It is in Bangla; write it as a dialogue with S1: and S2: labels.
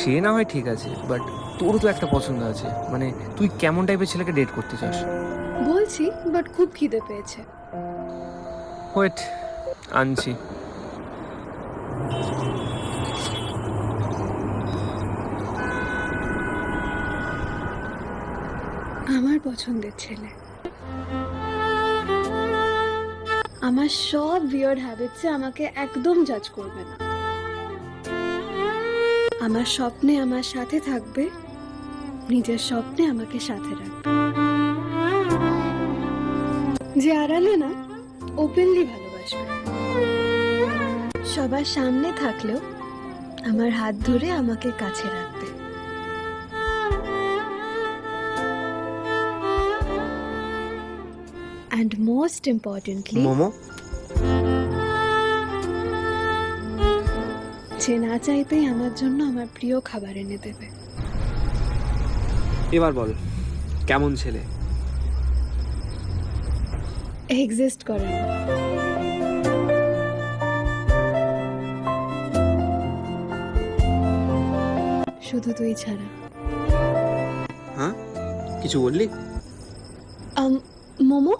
S1: সে না হয় ঠিক আছে, বাট তোরও তো একটা পছন্দ আছে। মানে তুই কেমন টাইপের ছেলেকে ডেট করতে চাস?
S2: বলছি, বাট খুব খিদে পেয়েছে।
S1: ওয়েট, আনছি।
S2: আমার পছন্দের ছেলে। আমার সব উইয়ার্ড হ্যাবিটসে আমাকে একদম জাজ করবে না। আমার স্বপ্নে আমার সাথে থাকবে, নিজের স্বপ্নে আমাকে সাথে রাখবে। যে আড়ালে না, ওপেনলি ভালোবাসবে। সবার সামনে থাকলেও আমার হাত ধরে আমাকে কাছে রাখবে। And most importantly,
S1: momo?
S2: যে না চাইতেই আমার জন্য আমার প্রিয় খাবার এনে দেবে।
S1: এবার বল, কেমন ছেলে?
S2: এক্সিস্ট করে না। শুধু তুই ছাড়া।
S1: হ্যাঁ, কিছু বললি?
S2: মোমো